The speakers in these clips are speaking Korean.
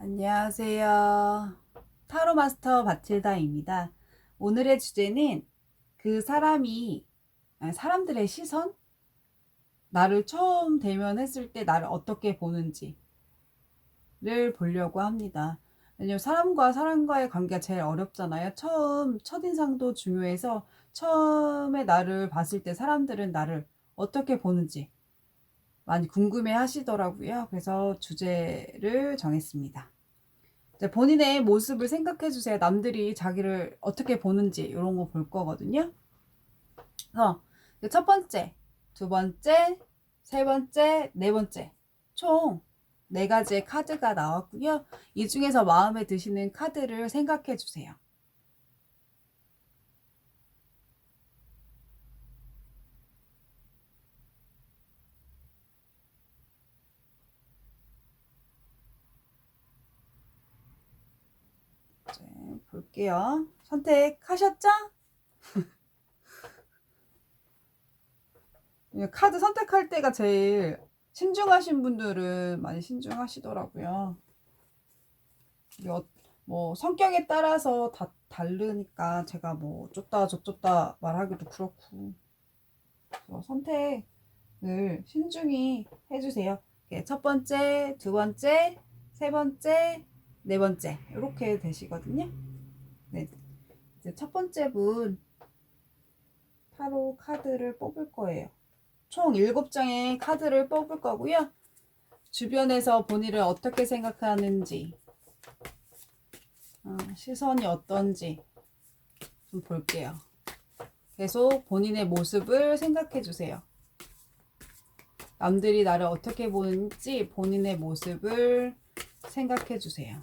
안녕하세요. 타로 마스터 바틸다입니다. 오늘의 주제는 그 사람이, 사람들의 시선? 나를 처음 대면했을 때 나를 어떻게 보는지를 보려고 합니다. 왜냐면 사람과 사람과의 관계가 제일 어렵잖아요. 첫인상도 중요해서 처음에 나를 봤을 때 사람들은 나를 어떻게 보는지 많이 궁금해 하시더라고요. 그래서 주제를 정했습니다. 본인의 모습을 생각해 주세요. 남들이 자기를 어떻게 보는지 이런 거 볼 거거든요. 그래서 첫 번째, 두 번째, 세 번째, 네 번째 총 네 가지의 카드가 나왔고요. 이 중에서 마음에 드시는 카드를 생각해 주세요. 이제 볼게요. 선택하셨죠? 카드 선택할 때가 제일 신중하신 분들은 많이 신중하시더라고요. 뭐 성격에 따라서 다 다르니까 제가 뭐 쫓다 저쫓다 말하기도 그렇고, 그래서 선택을 신중히 해주세요. 첫 번째, 두 번째, 세 번째, 네 번째 이렇게 되시거든요. 네, 이제 첫 번째 분 타로 카드를 뽑을 거예요. 총 7장의 카드를 뽑을 거고요. 주변에서 본인을 어떻게 생각하는지, 시선이 어떤지 좀 볼게요. 계속 본인의 모습을 생각해 주세요. 남들이 나를 어떻게 보는지 본인의 모습을 생각해 주세요.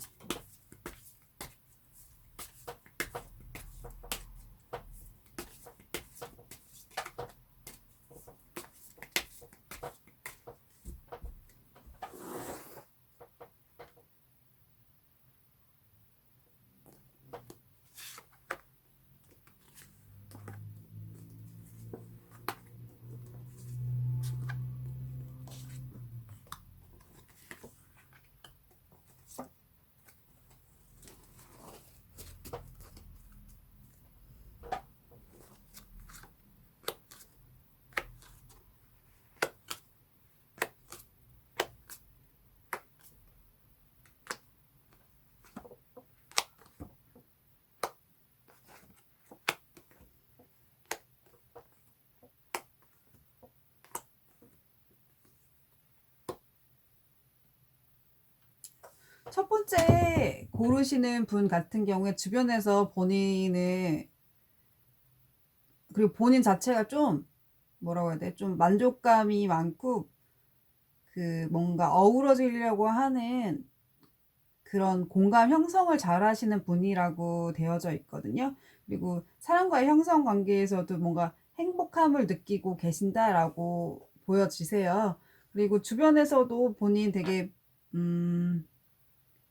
첫 번째 고르시는 분 같은 경우에 주변에서 본인은, 그리고 본인 자체가 좀 뭐라고 해야 돼? 좀 만족감이 많고 뭔가 어우러지려고 하는 그런 공감 형성을 잘 하시는 분이라고 되어져 있거든요. 그리고 사람과의 형성 관계에서도 뭔가 행복함을 느끼고 계신다라고 보여지세요. 그리고 주변에서도 본인 되게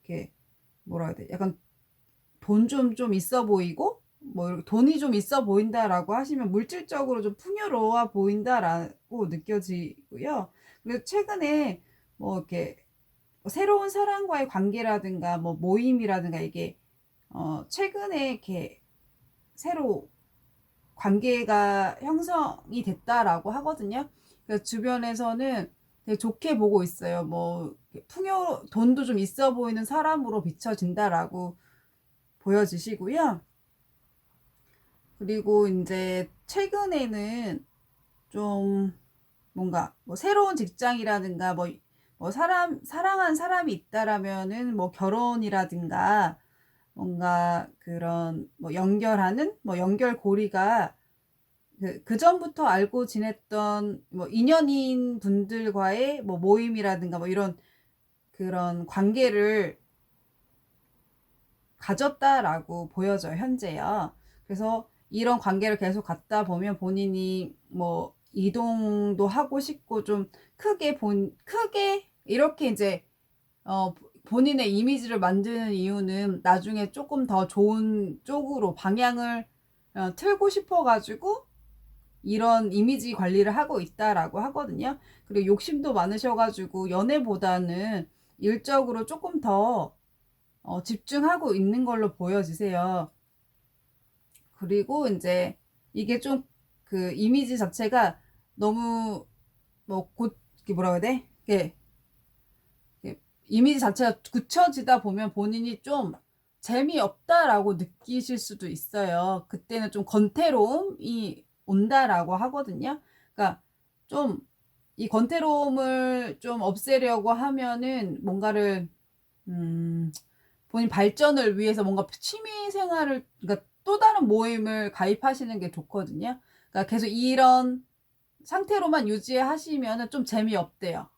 이렇게 뭐라 해야 돼? 약간 돈 좀 있어 보이고, 뭐 돈이 좀 있어 보인다라고 하시면 물질적으로 좀 풍요로워 보인다라고 느껴지고요. 그리고 최근에 뭐 이렇게 새로운 사람과의 관계라든가 뭐 모임이라든가 이게 최근에 이렇게 새로 관계가 형성이 됐다라고 하거든요. 그래서 주변에서는 되게 좋게 보고 있어요. 뭐 돈도 좀 있어 보이는 사람으로 비춰진다라고 보여지시고요. 그리고 이제 최근에는 좀 뭔가 뭐 새로운 직장이라든가 뭐 사랑한 사람이 있다라면은 뭐 결혼이라든가 뭔가 그런 뭐 연결하는 뭐 연결고리가 그 전부터 알고 지냈던 뭐 인연인 분들과의 뭐 모임이라든가 뭐 이런 그런 관계를 가졌다라고 보여져요, 현재요. 그래서 이런 관계를 계속 갖다 보면 본인이 뭐 이동도 하고 싶고 좀 크게 이렇게 이제 본인의 이미지를 만드는 이유는 나중에 조금 더 좋은 쪽으로 방향을 틀고 싶어 가지고 이런 이미지 관리를 하고 있다라고 하거든요. 그리고 욕심도 많으셔 가지고 연애보다는 일적으로 조금 더 집중하고 있는 걸로 보여지세요. 그리고 이제 이게 좀 그 이미지 자체가 너무 이게 뭐라고 해야 돼? 이게 이미지 자체가 굳혀지다 보면 본인이 좀 재미없다라고 느끼실 수도 있어요. 그때는 좀 건태로움이 온다라고 하거든요. 그러니까 좀 이 건태로움을 좀 없애려고 하면은 뭔가를 본인 발전을 위해서 뭔가 취미 생활을, 그러니까 또 다른 모임을 가입하시는 게 좋거든요. 그러니까 계속 이런 상태로만 유지하시면은 좀 재미없대요.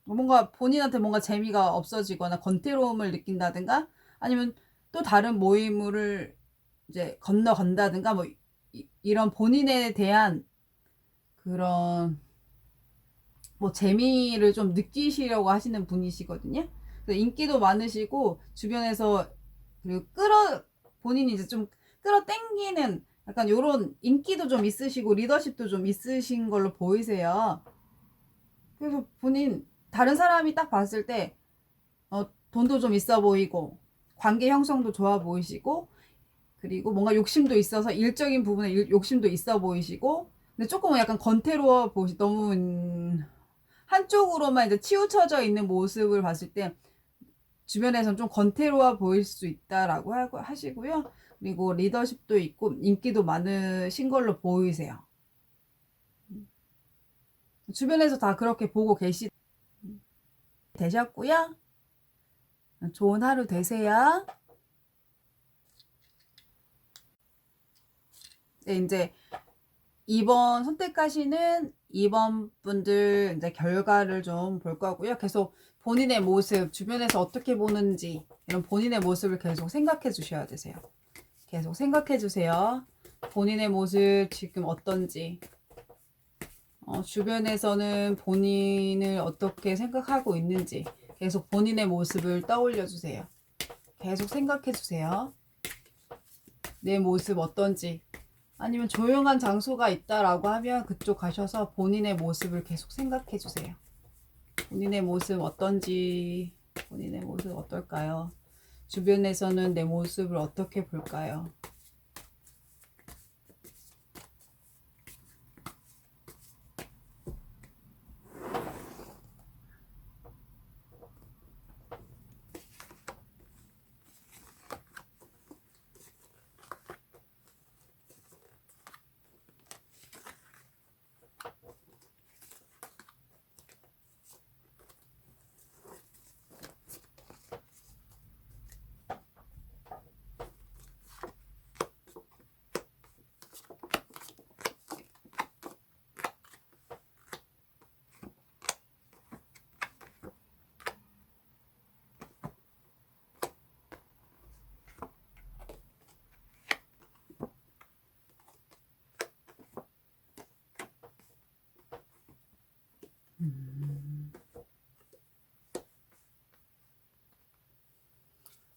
뭔가 본인한테 뭔가 재미가 없어지거나 건태로움을 느낀다든가 아니면 또 다른 모임을 이제 건너간다든가 뭐 이런 본인에 대한 그런 뭐 재미를 좀 느끼시려고 하시는 분이시거든요. 인기도 많으시고 주변에서 그리고 본인이 이제 좀 끌어당기는 약간 요런 인기도 좀 있으시고 리더십도 좀 있으신 걸로 보이세요. 그래서 본인 다른 사람이 딱 봤을 때 돈도 좀 있어 보이고 관계 형성도 좋아 보이시고 그리고 뭔가 욕심도 있어서 일적인 부분에 욕심도 있어 보이시고 근데 조금은 약간 건태로워 보시 너무 한쪽으로만 이제 치우쳐져 있는 모습을 봤을 때 주변에선 좀 건태로워 보일 수 있다라고 하시고요. 그리고 리더십도 있고 인기도 많으신 걸로 보이세요. 주변에서 다 그렇게 보고 되셨고요. 좋은 하루 되세요. 네, 이제 2번 선택하시는 2번 분들 이제 결과를 좀 볼 거고요. 계속 본인의 모습, 주변에서 어떻게 보는지 이런 본인의 모습을 계속 생각해 주셔야 되세요. 계속 생각해 주세요. 본인의 모습 지금 어떤지 주변에서는 본인을 어떻게 생각하고 있는지 계속 본인의 모습을 떠올려 주세요. 계속 생각해 주세요. 내 모습 어떤지 아니면 조용한 장소가 있다라고 하면 그쪽 가셔서 본인의 모습을 계속 생각해 주세요. 본인의 모습 어떤지, 본인의 모습 어떨까요? 주변에서는 내 모습을 어떻게 볼까요?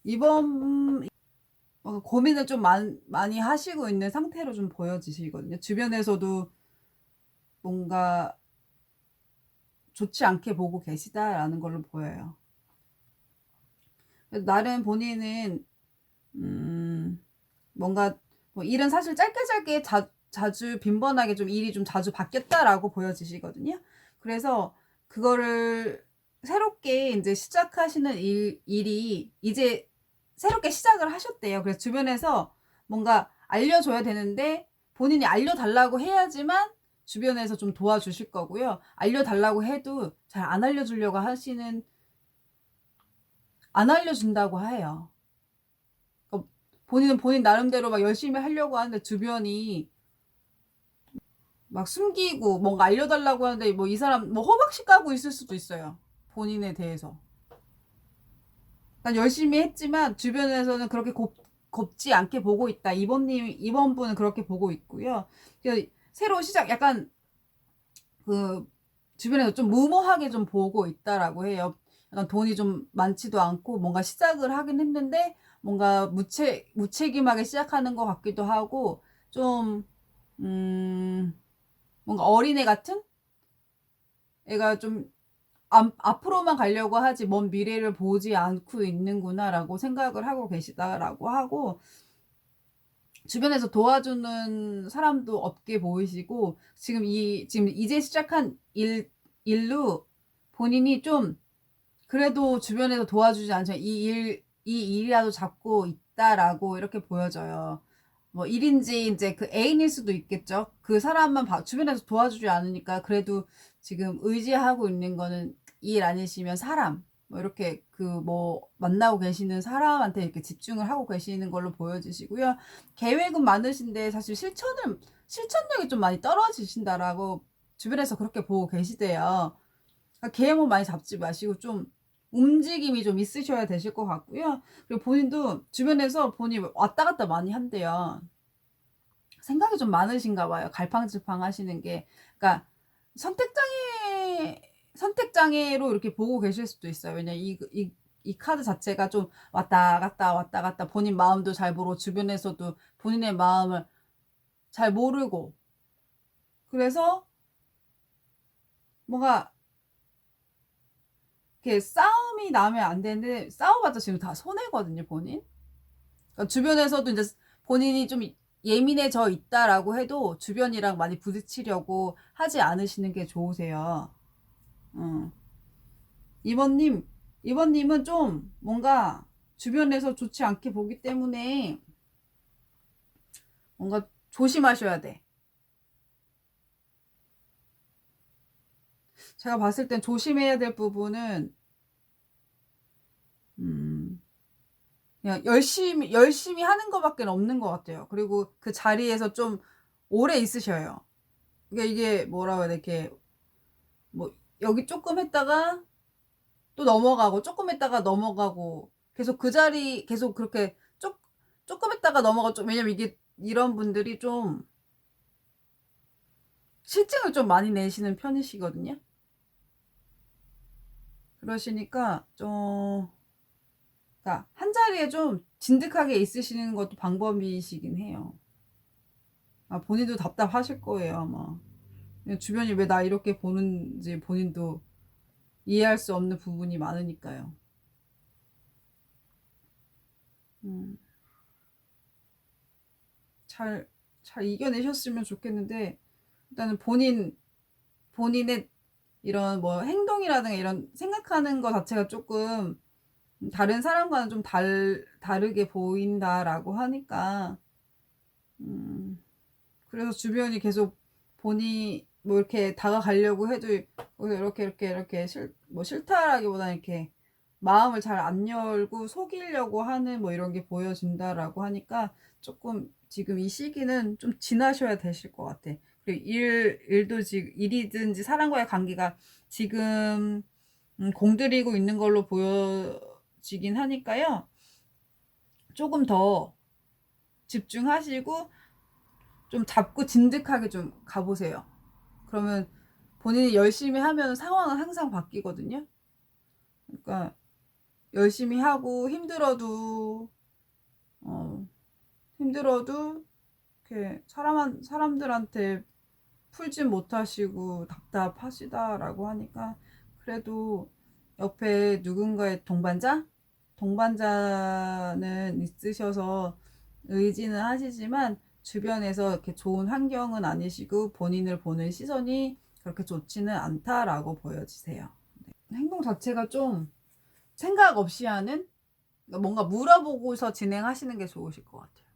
이번 고민을 좀 많이 하시고 있는 상태로 좀 보여지시거든요. 주변에서도 뭔가 좋지 않게 보고 계시다라는 걸로 보여요. 나름 본인은 뭔가 뭐 일은 사실 짧게 자주 빈번하게 좀 일이 좀 자주 바뀌었다라고 보여지시거든요. 그래서 그거를 새롭게 이제 시작하시는 일이 이제 새롭게 시작을 하셨대요. 그래서 주변에서 뭔가 알려줘야 되는데 본인이 알려달라고 해야지만 주변에서 좀 도와주실 거고요. 알려달라고 해도 잘 안 알려준다고 해요. 본인은 본인 나름대로 막 열심히 하려고 하는데 주변이 막 숨기고 뭔가 알려달라고 하는데 뭐 이 사람 뭐 허박씩 까고 있을 수도 있어요. 본인에 대해서. 난 열심히 했지만 주변에서는 그렇게 곱지 않게 보고 있다. 이번 분은 그렇게 보고 있고요. 새로 시작 약간 그 주변에서 좀 무모하게 좀 보고 있다라고 해요. 약간 돈이 좀 많지도 않고 뭔가 시작을 하긴 했는데 뭔가 무책임하게 시작하는 것 같기도 하고 좀 뭔가 어린애 같은 애가 좀 앞으로만 가려고 하지 먼 미래를 보지 않고 있는구나라고 생각을 하고 계시다라고 하고, 주변에서 도와주는 사람도 없게 보이시고, 지금 이제 시작한 일로 본인이 좀 그래도 주변에서 도와주지 않지만 이 일이라도 잡고 있다라고 이렇게 보여져요. 뭐 일인지 이제 그 애인일 수도 있겠죠. 그 사람만 주변에서 도와주지 않으니까 그래도 지금 의지하고 있는 거는 일 아니시면 사람, 뭐 이렇게 그 뭐 만나고 계시는 사람한테 이렇게 집중을 하고 계시는 걸로 보여지시고요. 계획은 많으신데 사실 실천력이 좀 많이 떨어지신다라고 주변에서 그렇게 보고 계시대요. 그러니까 계획은 많이 잡지 마시고 좀 움직임이 좀 있으셔야 되실 것 같고요. 그리고 본인도 주변에서 본인이 왔다 갔다 많이 한대요. 생각이 좀 많으신가 봐요. 갈팡질팡 하시는 게. 그러니까 선택장애로 이렇게 보고 계실 수도 있어요. 왜냐, 이 카드 자체가 좀 왔다 갔다 왔다 갔다 본인 마음도 잘 모르고 주변에서도 본인의 마음을 잘 모르고, 그래서 뭔가 이렇게 싸움이 나면 안 되는데 싸워봤자 지금 다 손해거든요, 본인. 그러니까 주변에서도 이제 본인이 좀 예민해져 있다라고 해도 주변이랑 많이 부딪히려고 하지 않으시는 게 좋으세요. 어. 이번님은 좀 뭔가 주변에서 좋지 않게 보기 때문에 뭔가 조심하셔야 돼. 제가 봤을 땐 조심해야 될 부분은, 그냥 열심히 하는 것밖에 없는 것 같아요. 그리고 그 자리에서 좀 오래 있으셔요. 그러니까 이게 뭐라고 해야 돼, 이렇게 뭐 여기 조금 했다가 또 넘어가고, 조금 했다가 넘어가고, 계속 그 자리 계속 그렇게 조금 했다가 넘어가고. 왜냐면 이게 이런 분들이 좀 실증을 좀 많이 내시는 편이시거든요. 그러시니까 좀, 그러니까 한 자리에 좀 진득하게 있으시는 것도 방법이시긴 해요. 본인도 답답하실 거예요, 아마. 주변이 왜 나 이렇게 보는지 본인도 이해할 수 없는 부분이 많으니까요. 음, 잘, 잘 이겨내셨으면 좋겠는데, 일단은 본인의 이런 뭐 행동이라든가 이런 생각하는 것 자체가 조금 다른 사람과는 좀 다르게 보인다라고 하니까, 음, 그래서 주변이 계속 본이 뭐 이렇게 다가가려고 해도 이렇게 뭐 싫다라기보다는 이렇게 마음을 잘 안 열고 속이려고 하는 뭐 이런 게 보여진다라고 하니까 조금 지금 이 시기는 좀 지나셔야 되실 것 같아. 그리고 일도 지금 일이든지 사람과의 관계가 지금 공들이고 있는 걸로 보여지긴 하니까요. 조금 더 집중하시고 좀 잡고 진득하게 좀 가보세요. 그러면 본인이 열심히 하면 상황은 항상 바뀌거든요. 그러니까 열심히 하고 어, 힘들어도 이렇게 사람들한테 풀진 못하시고 답답하시다라고 하니까, 그래도 옆에 누군가의 동반자는 있으셔서 의지는 하시지만 주변에서 이렇게 좋은 환경은 아니시고 본인을 보는 시선이 그렇게 좋지는 않다라고 보여지세요. 행동 자체가 좀 생각 없이 하는, 그러니까 뭔가 물어보고서 진행하시는 게 좋으실 것 같아요.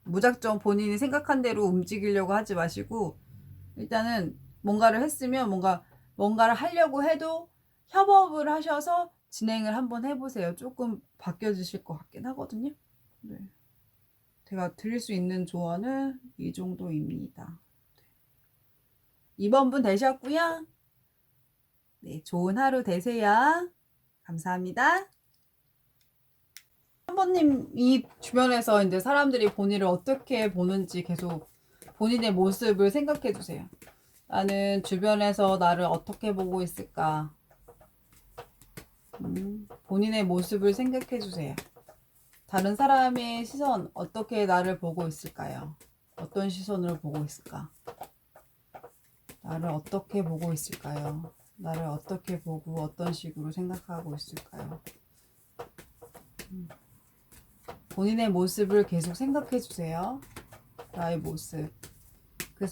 무작정 본인이 생각한 대로 움직이려고 하지 마시고, 일단은 뭔가를 했으면 뭔가를 하려고 해도 협업을 하셔서 진행을 한번 해보세요. 조금 바뀌어지실 것 같긴 하거든요. 네. 제가 드릴 수 있는 조언은 이 정도입니다. 2번 분 되셨고요. 네, 좋은 하루 되세요. 감사합니다. 3번님이 주변에서 이제 사람들이 본인을 어떻게 보는지 계속 본인의 모습을 생각해 주세요. 나는 주변에서 나를 어떻게 보고 있을까? 본인의 모습을 생각해 주세요. 다른 사람의 시선, 어떻게 나를 보고 있을까요? 어떤 시선으로 보고 있을까? 나를 어떻게 보고 있을까요? 나를 어떻게 보고 어떤 식으로 생각하고 있을까요? 본인의 모습을 계속 생각해 주세요. 나의 모습. 그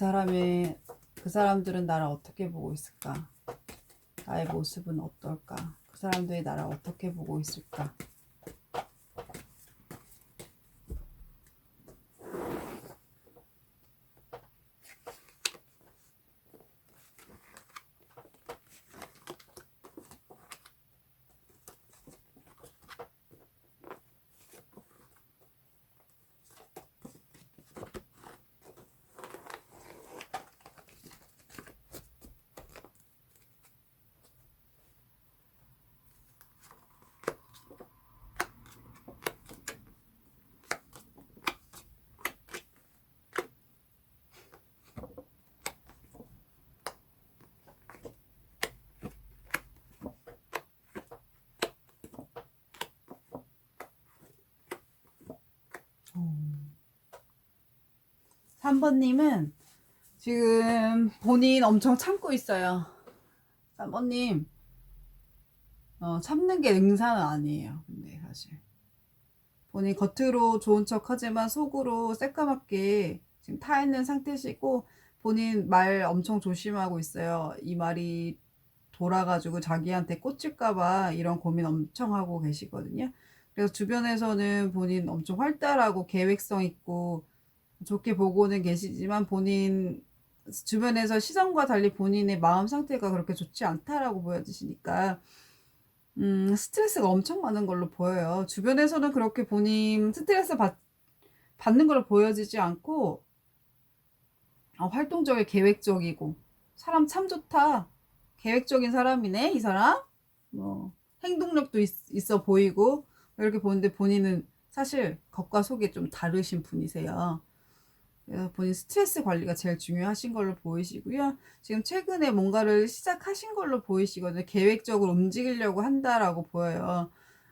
사람들은 나를 어떻게 보고 있을까? 나의 모습은 어떨까? 그 사람들이 나를 어떻게 보고 있을까? 음. 3번님은 지금 본인 엄청 참고 있어요. 3번님, 참는 게 능사는 아니에요. 근데 사실. 본인 겉으로 좋은 척 하지만 속으로 새까맣게 지금 타 있는 상태시고, 본인 말 엄청 조심하고 있어요. 이 말이 돌아가지고 자기한테 꽂힐까봐 이런 고민 엄청 하고 계시거든요. 그래서 주변에서는 본인 엄청 활달하고 계획성 있고 좋게 보고는 계시지만 본인 주변에서 시선과 달리 본인의 마음 상태가 그렇게 좋지 않다라고 보여지시니까 스트레스가 엄청 많은 걸로 보여요. 주변에서는 그렇게 본인 스트레스 받는 걸로 보여지지 않고 활동적이고 계획적이고 사람 참 좋다. 계획적인 사람이네 이 사람. 뭐 행동력도 있어 보이고 이렇게 보는데 본인은 사실 겉과 속이 좀 다르신 분이세요. 그래서 본인 스트레스 관리가 제일 중요하신 걸로 보이시고요. 지금 최근에 뭔가를 시작하신 걸로 보이시거든요. 계획적으로 움직이려고 한다라고 보여요.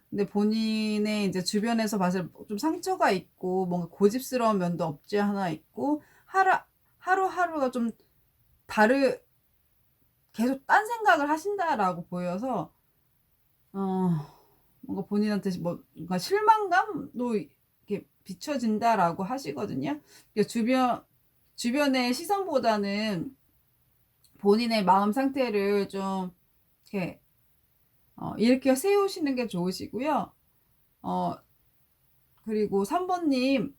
근데 본인의 이제 주변에서 봤을 때 좀 상처가 있고 뭔가 고집스러운 면도 없지 않아 있고 하루하루가 좀 다르 계속 딴 생각을 하신다라고 보여서 뭔가 본인한테 뭔가 실망감도 이렇게 비춰진다라고 하시거든요. 주변의 시선보다는 본인의 마음 상태를 좀 이렇게 일으켜 세우시는 게 좋으시고요. 어, 그리고 3번님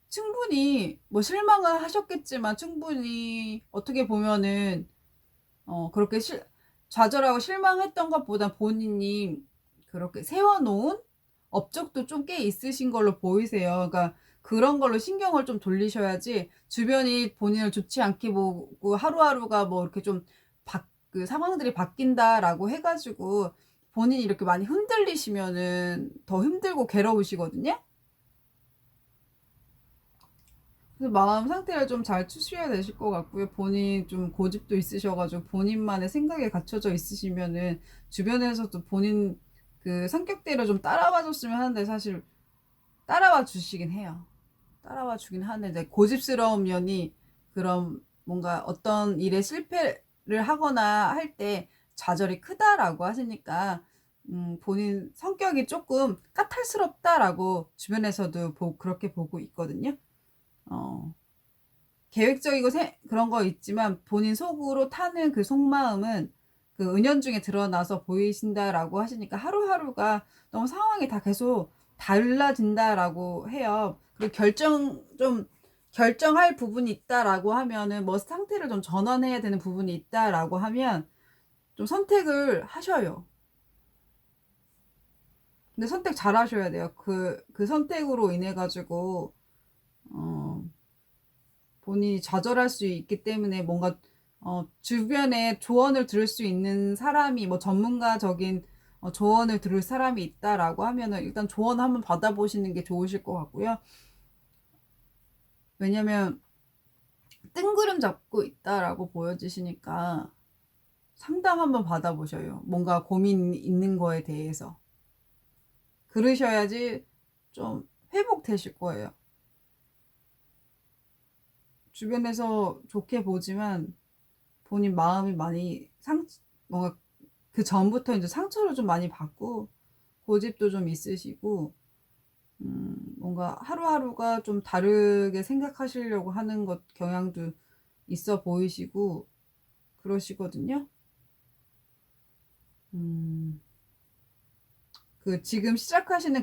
충분히 뭐 실망을 하셨겠지만 충분히 어떻게 보면은 그렇게 좌절하고 실망했던 것보다 본인이 그렇게 세워놓은 업적도 좀 꽤 있으신 걸로 보이세요. 그러니까 그런 걸로 신경을 좀 돌리셔야지 주변이 본인을 좋지 않게 보고 하루하루가 뭐 이렇게 좀 그 상황들이 바뀐다라고 해가지고 본인이 이렇게 많이 흔들리시면은 더 힘들고 괴로우시거든요. 그래서 마음 상태를 좀 잘 추스려야 되실 것 같고요. 본인 좀 고집도 있으셔가지고 본인만의 생각에 갇혀져 있으시면은 주변에서도 본인 그 성격대로 좀 따라와 줬으면 하는데 사실 따라와 주시긴 해요. 따라와 주긴 하는데 고집스러운 면이 그런 뭔가 어떤 일에 실패를 하거나 할 때 좌절이 크다라고 하시니까 본인 성격이 조금 까탈스럽다라고 주변에서도 그렇게 보고 있거든요. 어, 계획적이고 그런 거 있지만 본인 속으로 타는 그 속마음은 그 은연중에 드러나서 보이신다라고 하시니까 하루하루가 너무 상황이 다 계속 달라진다라고 해요. 그리고 결정할 부분이 있다라고 하면은 뭐 상태를 좀 전환해야 되는 부분이 있다라고 하면 좀 선택을 하셔요. 근데 선택 잘 하셔야 돼요. 그 선택으로 인해 가지고 어, 본인이 좌절할 수 있기 때문에 뭔가 주변에 조언을 들을 수 있는 사람이 뭐 전문가적인 조언을 들을 사람이 있다라고 하면은 일단 조언 한번 받아보시는 게 좋으실 것 같고요. 왜냐면 뜬구름 잡고 있다라고 보여지시니까 상담 한번 받아보셔요. 뭔가 고민 있는 거에 대해서. 그러셔야지 좀 회복되실 거예요. 주변에서 좋게 보지만 본인 마음이 많이 뭔가 그 전부터 이제 상처를 좀 많이 받고 고집도 좀 있으시고 뭔가 하루하루가 좀 다르게 생각하시려고 하는 것 경향도 있어 보이시고 그러시거든요. 그 지금 시작하시는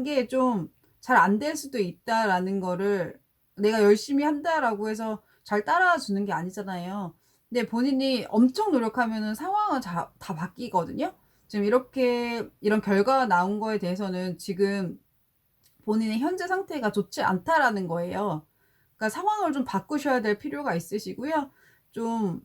게 좀 잘 안 될 수도 있다라는 거를 내가 열심히 한다라고 해서 잘 따라와 주는 게 아니잖아요. 근데 본인이 엄청 노력하면은 상황은 다 바뀌거든요. 지금 이렇게 이런 결과가 나온 거에 대해서는 지금 본인의 현재 상태가 좋지 않다라는 거예요. 그러니까 상황을 좀 바꾸셔야 될 필요가 있으시고요. 좀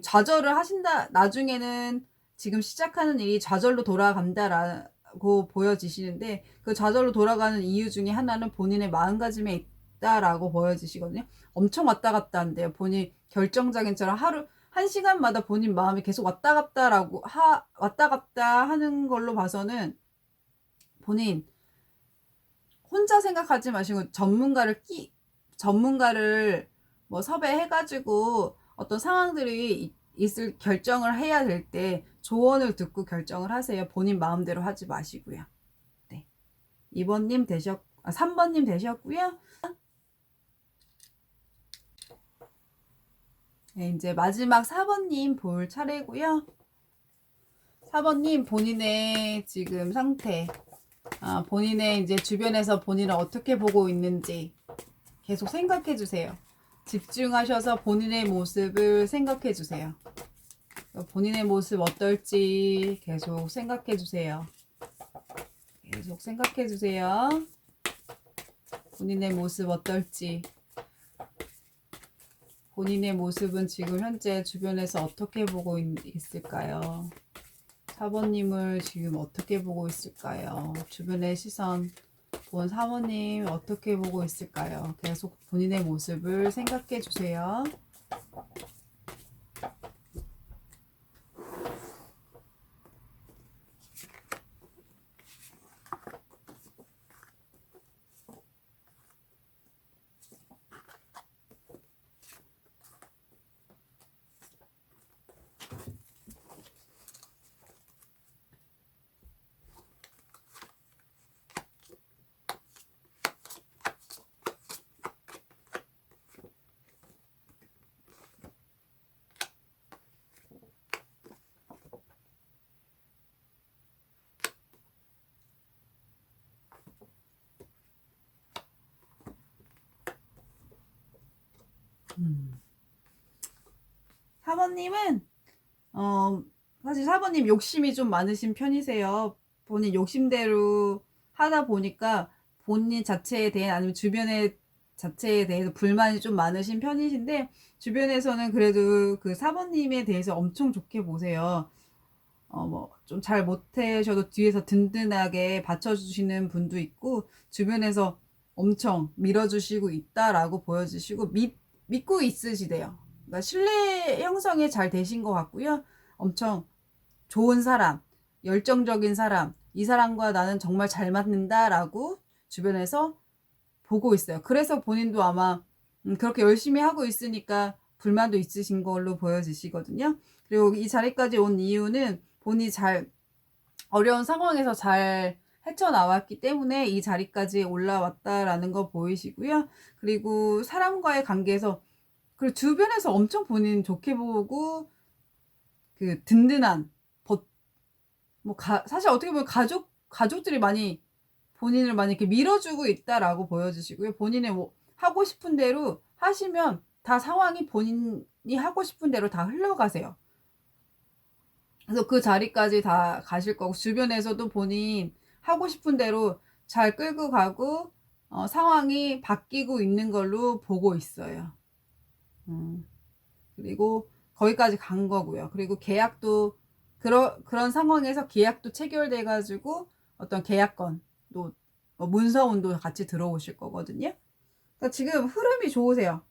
좌절을 하신다, 나중에는 지금 시작하는 일이 좌절로 돌아간다라고 보여지시는데, 그 좌절로 돌아가는 이유 중에 하나는 본인의 마음가짐에 있다라고 보여지시거든요. 엄청 왔다 갔다 한대요. 본인 결정장애처럼 하루 한 시간마다 본인 마음이 계속 왔다 갔다 하는 걸로 봐서는 본인 혼자 생각하지 마시고 전문가를 뭐 섭외해 가지고 어떤 상황들이 있을 결정을 해야 될 때 조언을 듣고 결정을 하세요. 본인 마음대로 하지 마시고요. 네. 3번님 되셨고요. 네, 이제 마지막 4번님 볼 차례고요. 4번님 본인의 지금 상태, 본인의 이제 주변에서 본인을 어떻게 보고 있는지 계속 생각해 주세요. 집중하셔서 본인의 모습을 생각해 주세요. 본인의 모습 어떨지 계속 생각해 주세요. 계속 생각해 주세요. 본인의 모습 어떨지. 본인의 모습은 지금 현재 주변에서 어떻게 보고 있을까요? 4번님을 지금 어떻게 보고 있을까요? 주변의 시선, 본 사모님 어떻게 보고 있을까요? 계속 본인의 모습을 생각해 주세요. 사모님은 사실 사모님 욕심이 좀 많으신 편이세요. 본인 욕심대로 하다 보니까 본인 자체에 대해 아니면 주변의 자체에 대해서 불만이 좀 많으신 편이신데, 주변에서는 그래도 그 사모님에 대해서 엄청 좋게 보세요. 뭐 좀 잘 못하셔도 뒤에서 든든하게 받쳐주시는 분도 있고, 주변에서 엄청 밀어주시고 있다라고 보여주시고 믿고 있으시대요. 그러니까 신뢰 형성이 잘 되신 것 같고요. 엄청 좋은 사람, 열정적인 사람, 이 사람과 나는 정말 잘 맞는다라고 주변에서 보고 있어요. 그래서 본인도 아마 그렇게 열심히 하고 있으니까 불만도 있으신 걸로 보여지시거든요. 그리고 이 자리까지 온 이유는 본인이 어려운 상황에서 잘 헤쳐나왔기 때문에 이 자리까지 올라왔다라는 거 보이시고요. 그리고 사람과의 관계에서, 그리고 주변에서 엄청 본인 좋게 보고 그 든든한 사실 어떻게 보면 가족들이 본인을 많이 이렇게 밀어주고 있다라고 보여주시고요. 본인의 뭐 하고 싶은 대로 하시면 다 상황이 본인이 하고 싶은 대로 다 흘러가세요. 그래서 그 자리까지 다 가실 거고, 주변에서도 본인 하고 싶은 대로 잘 끌고 가고 상황이 바뀌고 있는 걸로 보고 있어요. 그리고 거기까지 간 거고요. 그리고 계약도 그런 상황에서 계약도 체결돼 가지고 어떤 계약건도 문서운도 같이 들어오실 거거든요. 그러니까 지금 흐름이 좋으세요.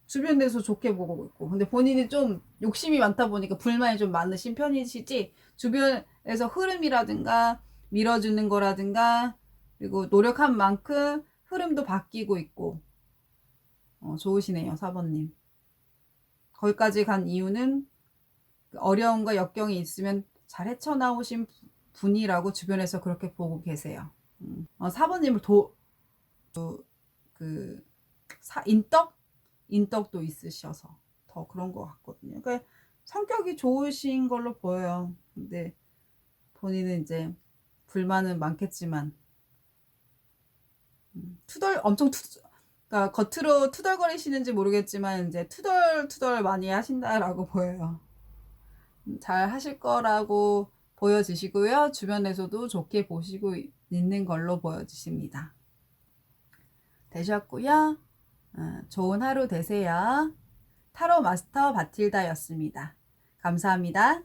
주변에서 좋게 보고 있고. 근데 본인이 좀 욕심이 많다 보니까 불만이 좀 많으신 편이시지, 주변에서 흐름이라든가 밀어주는 거라든가 그리고 노력한 만큼 흐름도 바뀌고 있고 좋으시네요, 4번님. 거기까지 간 이유는 어려움과 역경이 있으면 잘 헤쳐나오신 분이라고 주변에서 그렇게 보고 계세요. 4번님을 그 인덕도 있으셔서 더 그런 것 같거든요. 그러니까 성격이 좋으신 걸로 보여요. 근데 본인은 이제 불만은 많겠지만 그러니까 겉으로 투덜거리시는지 모르겠지만 이제 투덜투덜 많이 하신다라고 보여요. 잘 하실 거라고 보여지시고요. 주변에서도 좋게 보시고 있는 걸로 보여지십니다. 되셨고요. 좋은 하루 되세요. 타로 마스터 바틸다였습니다. 감사합니다.